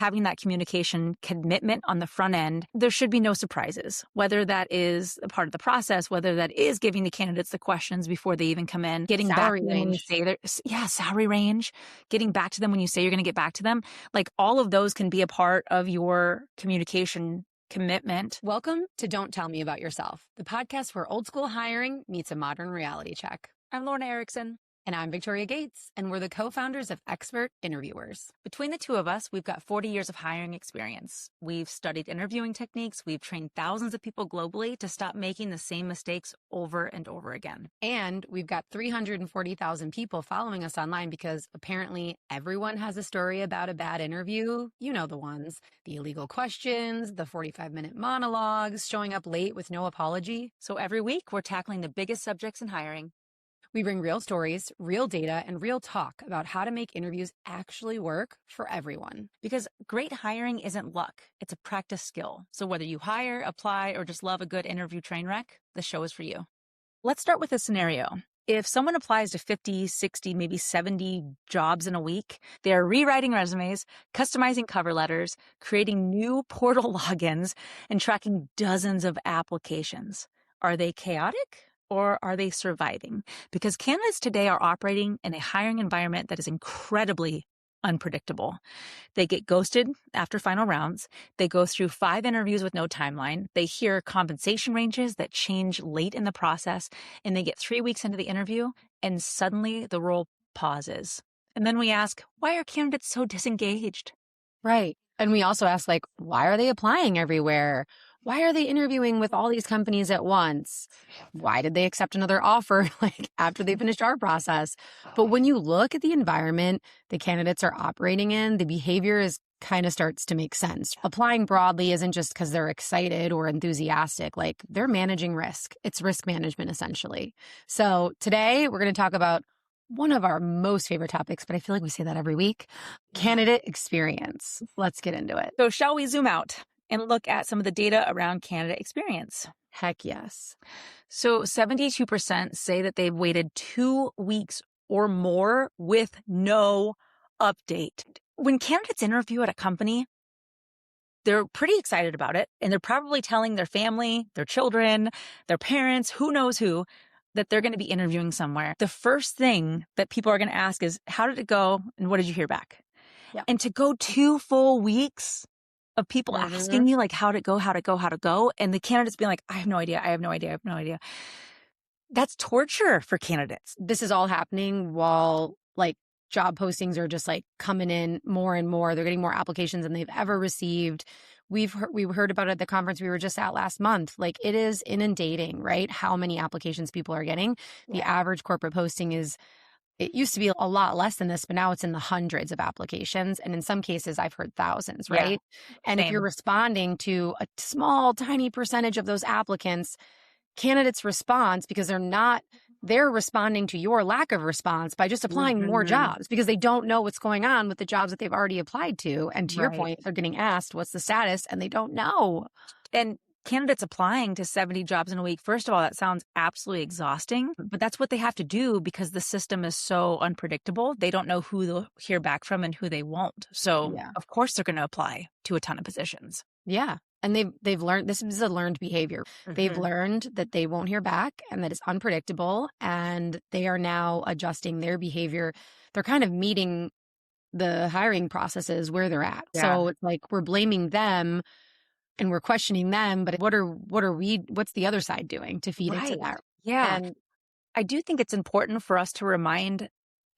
having that communication commitment on the front end, there should be no surprises, whether that is a part of the process, whether that is giving the candidates the questions before they even come in, getting back to them when you say salary range, getting back to them when you say you're going to get back to them. Like all of those can be a part of your communication commitment. Welcome to Don't Tell Me About Yourself, the podcast where old school hiring meets a modern reality check. I'm Lorna Erickson. And I'm Victoria Gates, and we're the co-founders of Expert Interviewers. Between the two of us, we've got 40 years of hiring experience. We've studied interviewing techniques. We've trained thousands of people globally to stop making the same mistakes over and over again. And we've got 340,000 people following us online because apparently everyone has a story about a bad interview. You know the ones. The illegal questions, the 45-minute monologues, showing up late with no apology. So every week, we're tackling the biggest subjects in hiring. We bring real stories, real data, and real talk about how to make interviews actually work for everyone. Because great hiring isn't luck, it's a practice skill. So whether you hire, apply, or just love a good interview train wreck, the show is for you. Let's start with a scenario. If someone applies to 50, 60, maybe 70 jobs in a week, they're rewriting resumes, customizing cover letters, creating new portal logins, and tracking dozens of applications. Are they chaotic? Or are they surviving? Because candidates today are operating in a hiring environment that is incredibly unpredictable. They get ghosted after final rounds. They go through 5 interviews with no timeline. They hear compensation ranges that change late in the process, and they get 3 weeks into the interview, and suddenly the role pauses. And then we ask, why are candidates so disengaged? Right. And we also ask, why are they applying everywhere? Why are they interviewing with all these companies at once? Why did they accept another offer after they finished our process? But when you look at the environment the candidates are operating in, the behavior kind of starts to make sense. Applying broadly isn't just because they're excited or enthusiastic. They're managing risk. It's risk management, essentially. So today we're going to talk about one of our most favorite topics, but I feel like we say that every week, candidate experience. Let's get into it. So shall we zoom out and look at some of the data around candidate experience? Heck yes. So 72% say that they've waited 2 weeks or more with no update. When candidates interview at a company, they're pretty excited about it, and they're probably telling their family, their children, their parents, who knows who, that they're going to be interviewing somewhere. The first thing that people are going to ask is, how did it go? And what did you hear back? Yeah. And to go 2 full weeks of people asking you, how'd it go? And the candidates being like, I have no idea. That's torture for candidates. This is all happening while job postings are just coming in more and more. They're getting more applications than they've ever received. We heard about it at the conference we were just at last month. It is inundating, right? How many applications people are getting. The average corporate posting it used to be a lot less than this, but now it's in the hundreds of applications. And in some cases, I've heard thousands, right? Yeah, and if you're responding to a small, tiny percentage of those applicants, candidates' response, because they're responding to your lack of response by just applying more jobs because they don't know what's going on with the jobs that they've already applied to. And to your point, they're getting asked, what's the status? And they don't know. And candidates applying to 70 jobs in a week, first of all, that sounds absolutely exhausting, but that's what they have to do because the system is so unpredictable. They don't know who they'll hear back from and who they won't. So of course they're going to apply to a ton of positions. Yeah. And they've learned, this is a learned behavior. They've learned that they won't hear back and that it's unpredictable, and they are now adjusting their behavior. They're kind of meeting the hiring processes where they're at. Yeah. So it's we're blaming them and we're questioning them, but what's the other side doing to feed into that? Yeah. And I do think it's important for us to remind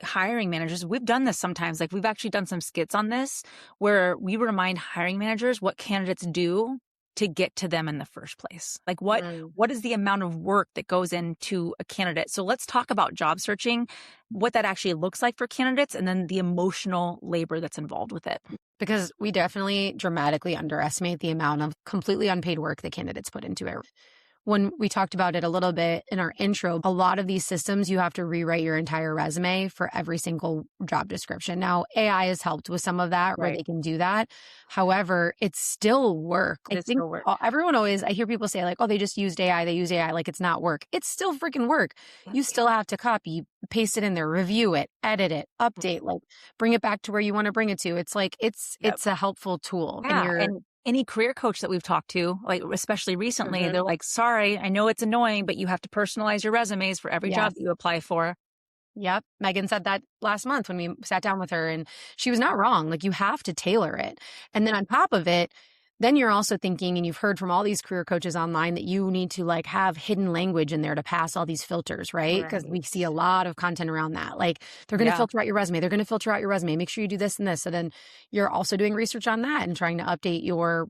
hiring managers, we've done this sometimes, we've actually done some skits on this where we remind hiring managers what candidates do to get to them in the first place. What is the amount of work that goes into a candidate? So let's talk about job searching, what that actually looks like for candidates, and then the emotional labor that's involved with it. Because we definitely dramatically underestimate the amount of completely unpaid work that candidates put into it. when we talked about it a little bit in our intro, a lot of these systems, you have to rewrite your entire resume for every single job description. Now, AI has helped with some of that where Right. they can do that. However, it's still work. I It's think still work. everyone always, I hear people say like, oh, they just used AI. They use AI like it's not work. It's still freaking work. You still have to copy, paste it in there, review it, edit it, update, like bring it back to where you want to bring it to. It's like, it's a helpful tool. And Yeah, and any career coach that we've talked to, like especially recently, they're like, sorry, I know it's annoying, but you have to personalize your resumes for every job yes. that you apply for. Yep. Megan said that last month when we sat down with her, and she was not wrong. Like, you have to tailor it. And then on top of it, then you're also thinking, and you've heard from all these career coaches online, that you need to like have hidden language in there to pass all these filters, right? Because we see a lot of content around that. Like, they're going to filter out your resume. They're going to filter out your resume. Make sure you do this and this. So then you're also doing research on that and trying to update your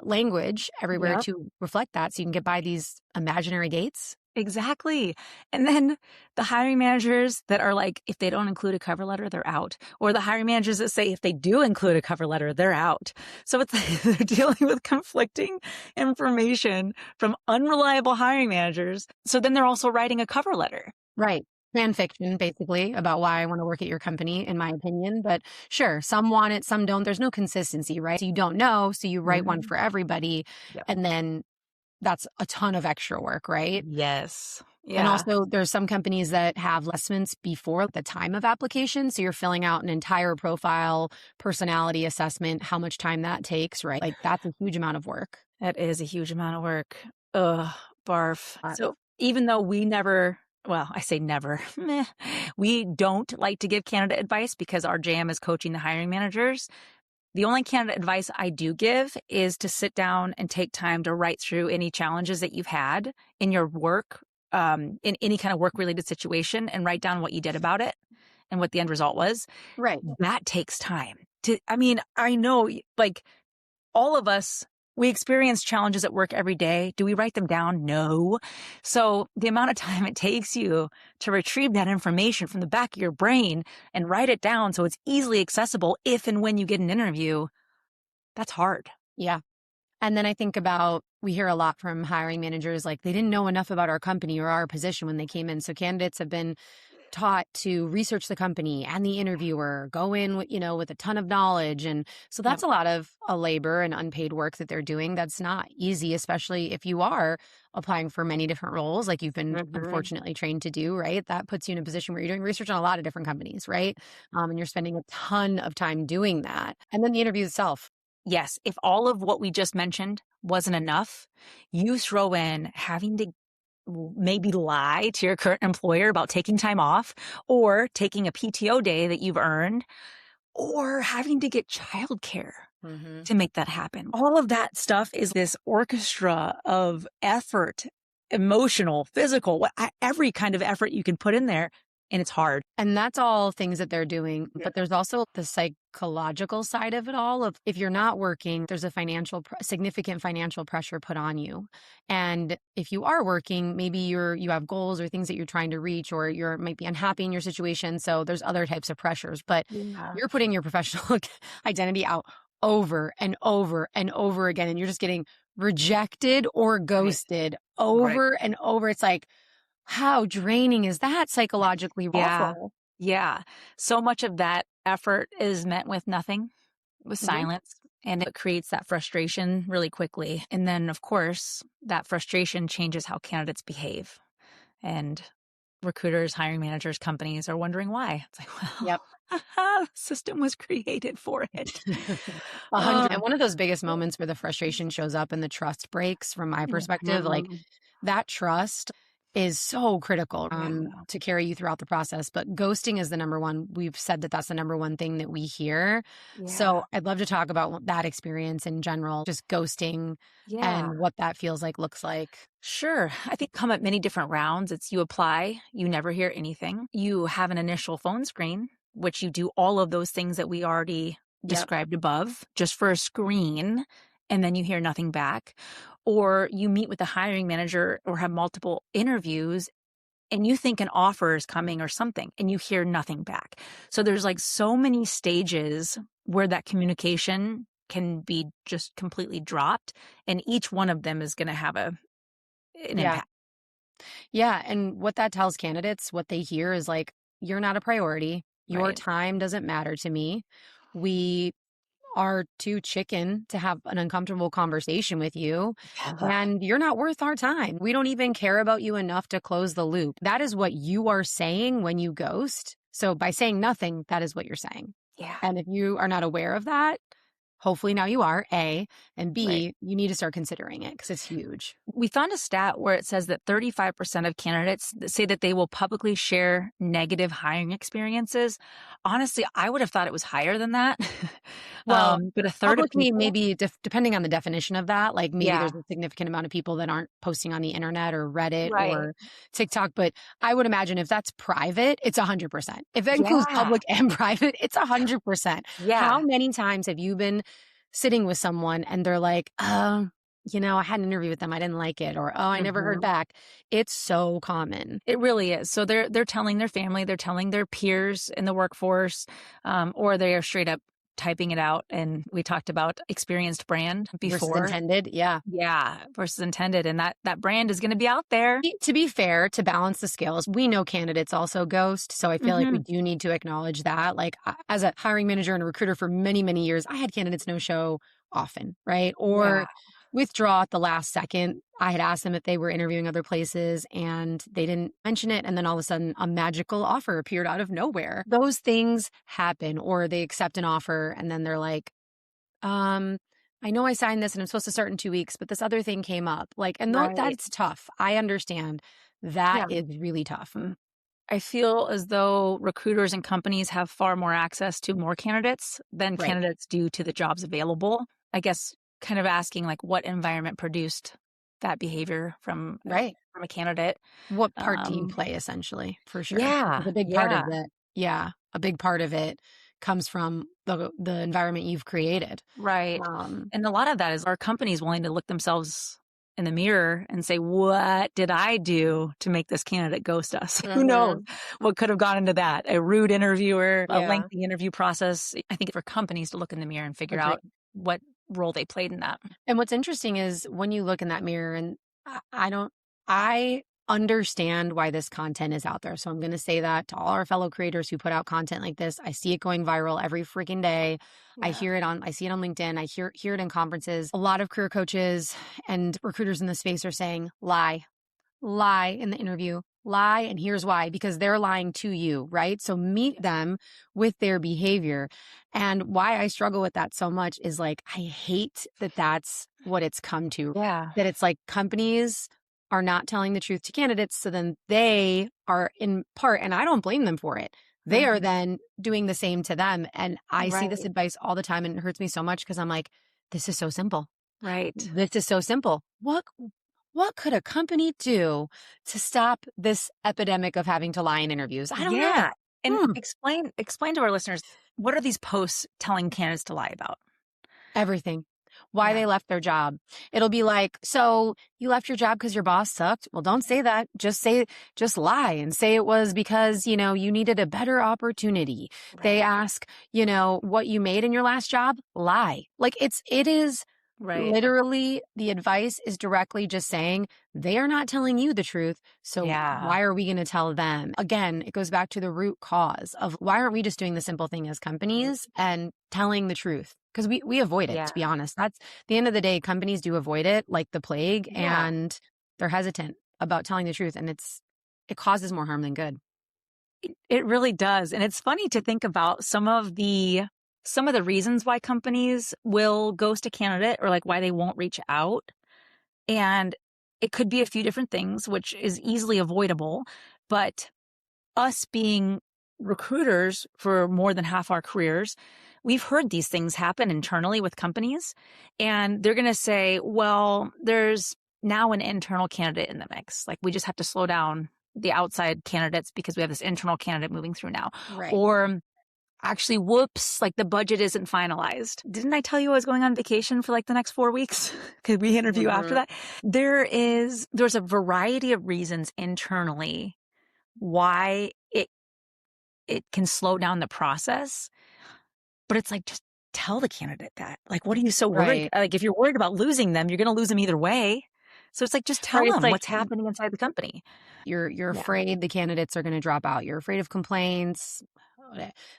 language everywhere to reflect that, so you can get by these imaginary gates. Exactly. And then the hiring managers that are like, if they don't include a cover letter, they're out. Or the hiring managers that say, if they do include a cover letter, they're out. So it's like they're dealing with conflicting information from unreliable hiring managers. So then they're also writing a cover letter. Right. Fan fiction, basically, about why I want to work at your company, in my opinion. But sure, some want it, some don't. There's no consistency, right? So you don't know. So you write one for everybody. Yep. And then that's a ton of extra work, right? Yes. Yeah. And also, there's some companies that have assessments before the time of application. So you're filling out an entire profile, personality assessment, how much time that takes, right? Like, that's a huge amount of work. That is a huge amount of work. Ugh, barf. So even though we never, well, I say never, we don't like to give candidate advice because our jam is coaching the hiring managers. The only candidate advice I do give is to sit down and take time to write through any challenges that you've had in your work, in any kind of work-related situation, and write down what you did about it and what the end result was. Right. That takes time. I know, like, all of us, we experience challenges at work every day. Do we write them down? No. So the amount of time it takes you to retrieve that information from the back of your brain and write it down so it's easily accessible if and when you get an interview, that's hard. Yeah. And then I think about, we hear a lot from hiring managers, like they didn't know enough about our company or our position when they came in. So candidates have been taught to research the company and the interviewer, go in with, with a ton of knowledge. And so that's a lot of labor and unpaid work that they're doing. That's not easy, especially if you are applying for many different roles, like you've been unfortunately trained to do, right? That puts you in a position where you're doing research on a lot of different companies, right? And you're spending a ton of time doing that. And then the interview itself. Yes. If all of what we just mentioned wasn't enough, you throw in having to maybe lie to your current employer about taking time off, or taking a PTO day that you've earned, or having to get childcare to make that happen. All of that stuff is this orchestra of effort, emotional, physical, every kind of effort you can put in there. And it's hard. And that's all things that they're doing. But there's also the psychological side of it all. Of if you're not working, there's a significant financial pressure put on you. And if you are working, maybe you have goals or things that you're trying to reach, or might be unhappy in your situation. So there's other types of pressures. But you're putting your professional identity out over and over and over again. And you're just getting rejected or ghosted over and over. It's like, how draining is that psychologically? Awful. Yeah. So much of that effort is met with nothing, with silence, and it creates that frustration really quickly. And then, of course, that frustration changes how candidates behave. And recruiters, hiring managers, companies are wondering why. It's like, well, the system was created for it. 100. And one of those biggest moments where the frustration shows up and the trust breaks, from my perspective, like that trust is so critical to carry you throughout the process. But ghosting is the number one. We've said that that's the number one thing that we hear. So I'd love to talk about that experience in general, just ghosting and what that feels like, looks like. Sure. I think come at many different rounds. It's you apply, you never hear anything. You have an initial phone screen, which you do all of those things that we already described above, just for a screen, and then you hear nothing back. Or you meet with the hiring manager or have multiple interviews and you think an offer is coming or something, and you hear nothing back. So there's like so many stages where that communication can be just completely dropped, and each one of them is going to have an Yeah. impact. Yeah. And what that tells candidates, what they hear is like, you're not a priority. Your Right. time doesn't matter to me. We are too chicken to have an uncomfortable conversation with you, Yeah. and you're not worth our time. We don't even care about you enough to close the loop. That is what you are saying when you ghost. So by saying nothing, that is what you're saying. Yeah. And if you are not aware of that, hopefully now you are, A, and Right. B, you need to start considering it because it's huge. We found a stat where it says that 35% of candidates say that they will publicly share negative hiring experiences. Honestly, I would have thought it was higher than that. Well, But a third of publicly, people, maybe depending on the definition of that, like maybe yeah, there's a significant amount of people that aren't posting on the internet or Reddit right. or TikTok. But I would imagine if that's private, it's 100%. If that includes Yeah. public and private, it's 100%. How Yeah. many times have you been sitting with someone and they're like, I had an interview with them. I didn't like it. Or, oh, I never heard Mhm. back. It's so common. It really is. So they're telling their family, they're telling their peers in the workforce, or they are straight up typing it out. And we talked about experienced brand Versus before. intended. Yeah. Yeah, versus intended. And that brand is going to be out there. To be fair, to balance the scales, we know candidates also ghost. So I feel like we Hmm. do need to acknowledge that. Like, as a hiring manager and a recruiter for many, many years, I had candidates no show often, right? Yeah, Or withdraw at the last second. I had asked them if they were interviewing other places and they didn't mention it. And then all of a sudden, a magical offer appeared out of nowhere. Those things happen, or they accept an offer and then they're like, um, I know I signed this and I'm supposed to start in 2 weeks, but this other thing came up. Like, and though right. that's tough, I understand that Yeah. is really tough. I feel as though recruiters and companies have far more access to more candidates than Right. candidates do to the jobs available. I guess kind of asking like what environment produced that behavior Right. from a candidate. What part do you Um, play essentially, for sure? Because yeah, a big part yeah, of it, yeah, a big part of it comes from the environment you've created. right. Um, And a lot of that is our companies willing to look themselves in the mirror and say, what did I do to make this candidate ghost us? Who knows mhm, what could have gone into that? A rude interviewer, a yeah, lengthy interview process. I think for companies to look in the mirror and figure agree. out what role they played in that. And what's interesting is when you look in that mirror, and I don't, I understand why this content is out there. So I'm going to say that to all our fellow creators who put out content like this. I see it going viral every freaking day. Yeah. I see it on LinkedIn. I hear it in conferences. A lot of career coaches and recruiters in the space are saying, lie in the interview, lie. And here's why, because they're lying to you, right? So meet them with their behavior. And why I struggle with that so much is like, I hate that that's what it's come to, Yeah. that it's like companies are not telling the truth to candidates. So then they are in part, and I don't blame them for it. They are Mhm. then doing the same to them. And I see this Right. advice all the time and it hurts me so much because I'm like, this is so simple. Right. This is so simple. What could a company do to stop this epidemic of having to lie in interviews? I don't know. Yeah. And Hmm. explain to our listeners, what are these posts telling candidates to lie about? Everything. Why Yeah. they left their job. It'll be like, so you left your job because your boss sucked? Well, don't say that. Just lie and say it was because, you needed a better opportunity. They Right. ask, what you made in your last job? Lie. Like it is Right. literally, the advice is directly just saying they are not telling you the truth. So Yeah. why are we going to tell them? Again, it goes back to the root cause of why aren't we just doing the simple thing as companies and telling the truth? Because we avoid it, Yeah. to be honest. That's the end of the day. Companies do avoid it like the plague, Yeah. and they're hesitant about telling the truth. And it causes more harm than good. It really does. And it's funny to think about some of the reasons why companies will ghost a candidate or like why they won't reach out. And it could be a few different things, which is easily avoidable. But us being recruiters for more than half our careers, we've heard these things happen internally with companies. And they're going to say, well, there's now an internal candidate in the mix. Like we just have to slow down the outside candidates because we have this internal candidate moving through now. Right. Or actually, whoops, like the budget isn't finalized. Didn't I tell you I was going on vacation for like the next 4 weeks? Could we interview after Mhm. that? There's a variety of reasons internally why it can slow down the process, but it's like, just tell the candidate that. Like, what are you so worried? Right. Like, if you're worried about losing them, you're going to lose them either way. So it's like, just Or tell it's them like what's happening inside the company. you're Yeah. afraid the candidates are going to drop out. You're afraid of complaints,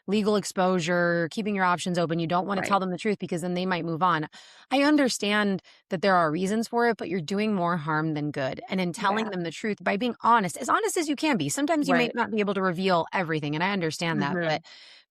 legal exposure, keeping your options open. You don't want to tell Right. them the truth because then they might move on. I understand that there are reasons for it, but you're doing more harm than good. And in telling Yeah. them the truth by being honest as you can be. Sometimes you may Right. not be able to reveal everything, and I understand that, Mhm. but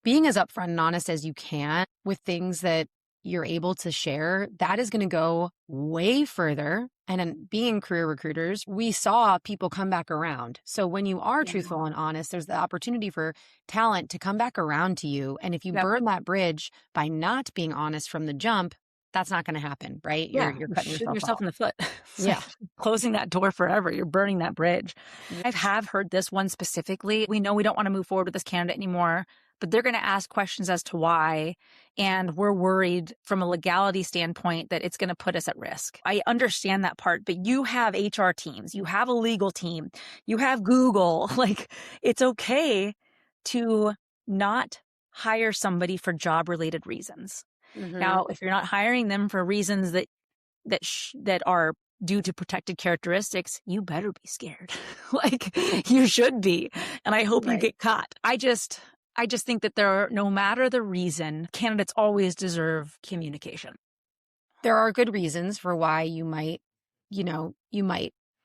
being as upfront and honest as you can with things that you're able to share, that is going to go way further. And in being career recruiters, we saw people come back around. So when you are Yeah. truthful and honest, there's the opportunity for talent to come back around to you. And if you Yep. burn that bridge by not being honest from the jump, that's not going to happen, right? Yeah. You're You're cutting shooting yourself yourself off. in the foot. It's Yeah. like closing that door forever. You're burning that bridge. Yeah. I have heard this one specifically. We know we don't want to move forward with this candidate anymore, but they're going to ask questions as to why. And we're worried from a legality standpoint that it's going to put us at risk. I understand that part, but you have HR teams, you have a legal team, you have Google. Like, it's okay to not hire somebody for job related reasons. Mm-hmm. Now, if you're not hiring them for reasons that are due to protected characteristics, you better be scared. Like, you should be. And I hope you Right. get caught. I just think that no matter the reason, candidates always deserve communication. There are good reasons for why you might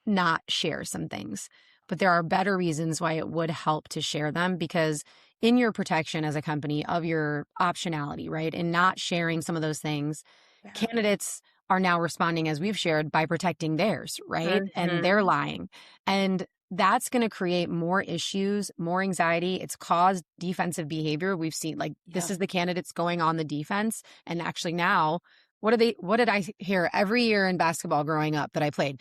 not share some things, but there are better reasons why it would help to share them because in your protection as a company of your optionality, right? And not sharing some of those things, Yeah. candidates are now responding as we've shared by protecting theirs, right? And Mhm. they're lying. And that's going to create more issues, more anxiety. It's caused defensive behavior. We've seen like this Yeah. is the candidates going on the defense. And actually now what did I hear every year in basketball growing up that I played?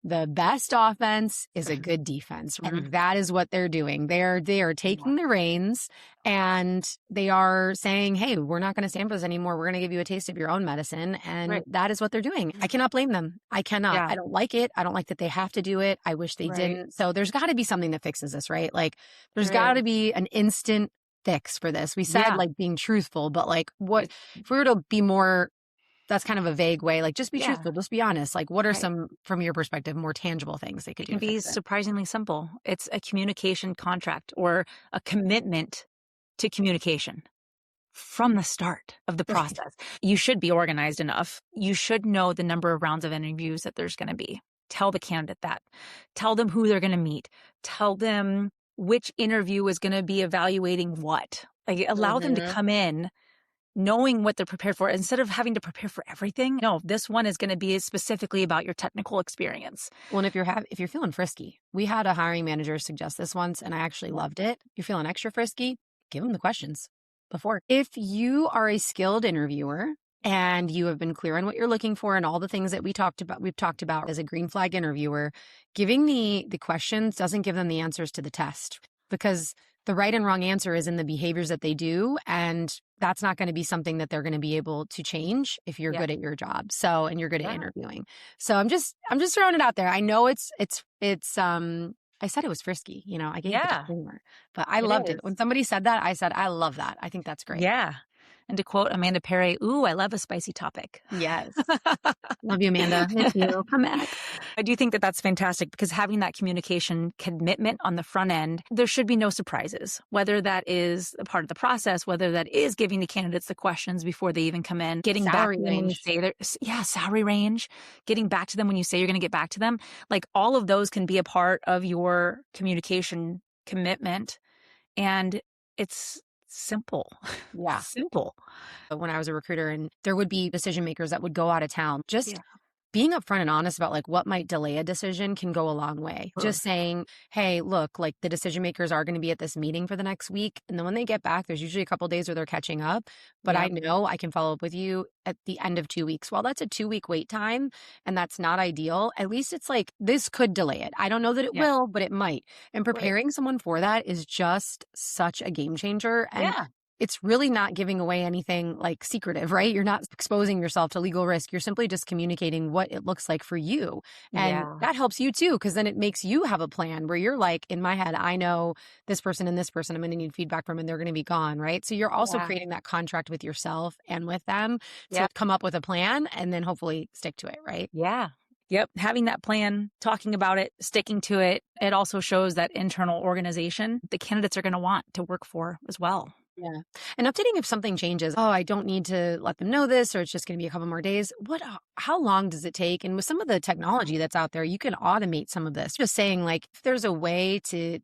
The best offense is a good defense. Mhm. And that is what they're doing. They are Yeah. taking the reins and they are saying, "Hey, we're not going to stand for this anymore. We're going to give you a taste of your own medicine." And Right. that is what they're doing. I cannot blame them. I cannot. Yeah. I don't like it. I don't like that they have to do it. I wish they Right. didn't. So there's got to be something that fixes this, right? Like there's There got to is. be an instant fix for this. We said Yeah. like being truthful, but like what It- if we were to be more, that's kind of a vague way. Like, just be yeah. truthful. Just be honest. Like, what are Right. some, from your perspective, more tangible things they could It do can to be fix it? surprisingly simple. It's a communication contract or a commitment to communication from the start of the Right. process. You should be organized enough. You should know the number of rounds of interviews that there's going to be. Tell the candidate that. Tell them who they're going to meet. Tell them which interview is going to be evaluating what. Like, allow them to Mm-hmm. come in knowing what they're prepared for instead of having to prepare for everything. No, this one is going to be specifically about your technical experience. Well, and if you're feeling frisky, we had a hiring manager suggest this once, and I actually loved it. You're feeling extra frisky, give them the questions before. If you are a skilled interviewer and you have been clear on what you're looking for and all the things that we've talked about as a green flag interviewer, giving the questions doesn't give them the answers to the test because the right and wrong answer is in the behaviors that they do, and that's not going to be something that they're going to be able to change if you're Yeah. good at your job. So, and you're good at Yeah. interviewing. So I'm just throwing it out there. I know I said it was frisky, I gave the Yeah, disclaimer, but I it loved it. is. When somebody said that, I said, I love that. I think that's great. Yeah. And to quote Amanda Perry, ooh, I love a spicy topic. Yes. Love you, Amanda. Miss you. Come back. I do think that that's fantastic because having that communication commitment on the front end, there should be no surprises, whether that is a part of the process, whether that is giving the candidates the questions before they even come in, getting back Salary to them when you range. say salary range, getting back to them when you say you're going to get back to them. Like, all of those can be a part of your communication commitment. And it's simple. Yeah. Simple. When I was a recruiter and there would be decision makers that would go out of town, just Yeah. being upfront and honest about like what might delay a decision can go a long way. Sure. Just saying, hey, look, like the decision makers are going to be at this meeting for the next week. And then when they get back, there's usually a couple days where they're catching up. But I Yep. know I can follow up with you at the end of 2 weeks. While that's a 2 week wait time and that's not ideal, at least it's like this could delay it. I don't know that it Yeah. will, but it might. And Right. preparing someone for that is just such a game changer. And Yeah. it's really not giving away anything like secretive, right? You're not exposing yourself to legal risk. You're simply just communicating what it looks like for you. And Yeah. that helps you too, because then it makes you have a plan where you're like, in my head, I know this person and this person I'm going to need feedback from and they're going to be gone, right? So you're also Yeah. creating that contract with yourself and with them to Yeah. come up with a plan and then hopefully stick to it, right? Yeah. Yep. Having that plan, talking about it, sticking to it, it also shows that internal organization the candidates are going to want to work for as well. Yeah. And updating if something changes. Oh, I don't need to let them know this, or it's just going to be a couple more days. How long does it take? And with some of the technology that's out there, you can automate some of this. Just saying, like, if there's a way to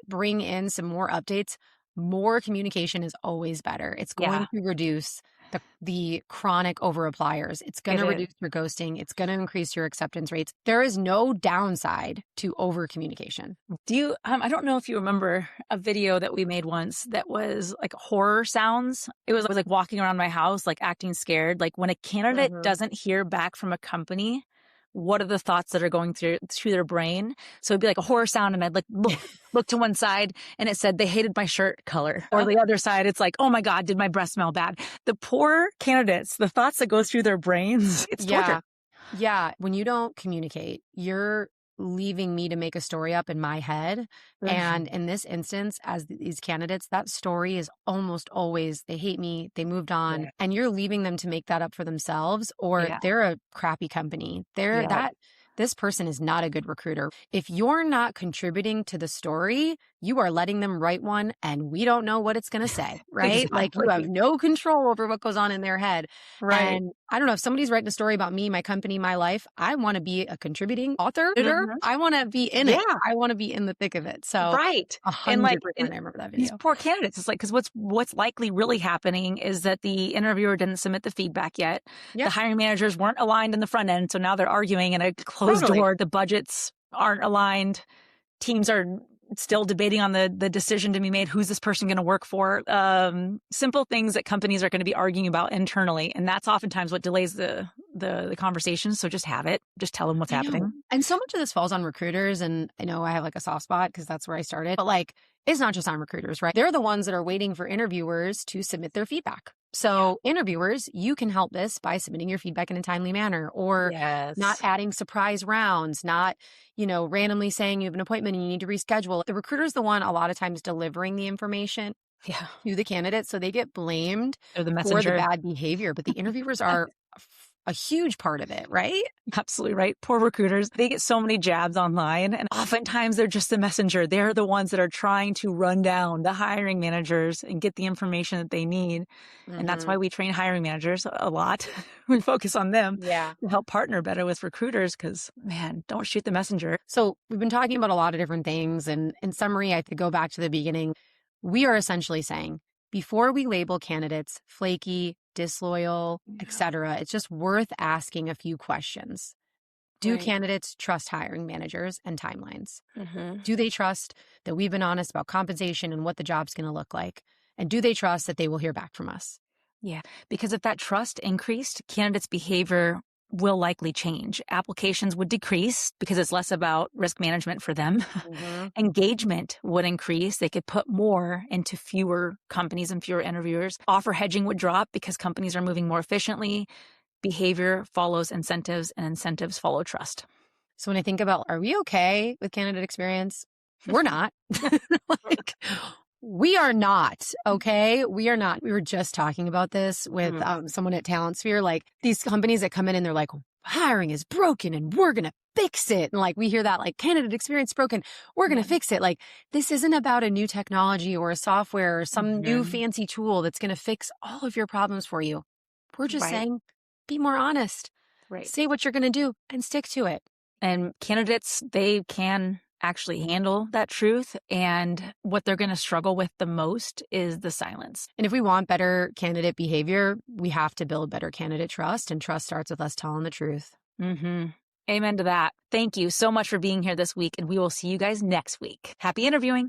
bring in some more updates, more communication is always better. It's going Yeah, to reduce the chronic over appliers. It's going it to is. reduce your ghosting. It's going to increase your acceptance rates. There is no downside to over communication. I don't know if you remember a video that we made once that was like horror sounds. It was like walking around my house, like acting scared. Like when a candidate doesn't hear back from a company, what are the thoughts that are going through their brain? So it'd be like a horror sound, and I'd like look to one side, and it said they hated my shirt color, or the other side, it's like, oh my God, did my breath smell bad? The poor candidates, the thoughts that go through their brains, it's torture. Yeah. When you don't communicate, you're leaving me to make a story up in my head. And in this instance, as these candidates, that story is almost always they hate me, they moved on, Yeah. and you're leaving them to make that up for themselves, or Yeah. they're a crappy company. Yeah. This person is not a good recruiter. If you're not contributing to the story, you are letting them write one, and we don't know what it's going to say, right? Like, you have Exactly. no control over what goes on in their head. Right. And I don't know, if somebody's writing a story about me, my company, my life, I want to be a contributing author. Mhm. I want to be in it. Yeah. I want to be in the thick of it. So Right. And 100% I remember that these video. poor candidates, it's like, because what's likely really happening is that the interviewer didn't submit the feedback yet. Yeah. The hiring managers weren't aligned in the front end. So now they're arguing in a closed door. The budgets aren't aligned. Teams are still debating on the decision to be made. Who's this person going to work for? Simple things that companies are going to be arguing about internally. And that's oftentimes what delays the conversation. So just have it. Just tell them what's happening. And so much of this falls on recruiters. And I know I have like a soft spot because that's where I started. But like, it's not just on recruiters, right? They're the ones that are waiting for interviewers to submit their feedback. So interviewers, you can help this by submitting your feedback in a timely manner, or not adding surprise rounds, not, randomly saying you have an appointment and you need to reschedule. The recruiter's the one a lot of times delivering the information to the candidate. So they get blamed They're the for the messenger. bad behavior, but the interviewers are a huge part of it, right? Absolutely right. Poor recruiters. They get so many jabs online, and oftentimes they're just the messenger. They're the ones that are trying to run down the hiring managers and get the information that they need. And that's why we train hiring managers a lot. We focus on them to help partner better with recruiters because, man, don't shoot the messenger. So we've been talking about a lot of different things. And in summary, I could go back to the beginning. We are essentially saying, before we label candidates flaky, disloyal, etc., it's just worth asking a few questions. Do candidates trust hiring managers and timelines? Do they trust that we've been honest about compensation and what the job's going to look like? And do they trust that they will hear back from us? Yeah, because if that trust increased, candidates' behavior will likely change. Applications would decrease because it's less about risk management for them. Engagement would increase. They could put more into fewer companies and fewer interviewers. Offer hedging would drop because companies are moving more efficiently. Behavior follows incentives, and incentives follow trust. So when I think about, are we okay with candidate experience? We're not. We are not, okay? We are not. We were just talking about this with someone at TalentSphere, like these companies that come in and they're like, hiring is broken and we're going to fix it. And like, we hear that, like, candidate experience broken, we're going to fix it. Like, this isn't about a new technology or a software or some new fancy tool that's going to fix all of your problems for you. We're just saying, be more honest. Say what you're going to do and stick to it. And candidates, they can actually handle that truth. And what they're going to struggle with the most is the silence. And if we want better candidate behavior, we have to build better candidate trust. And trust starts with us telling the truth. Amen to that. Thank you so much for being here this week. And we will see you guys next week. Happy interviewing.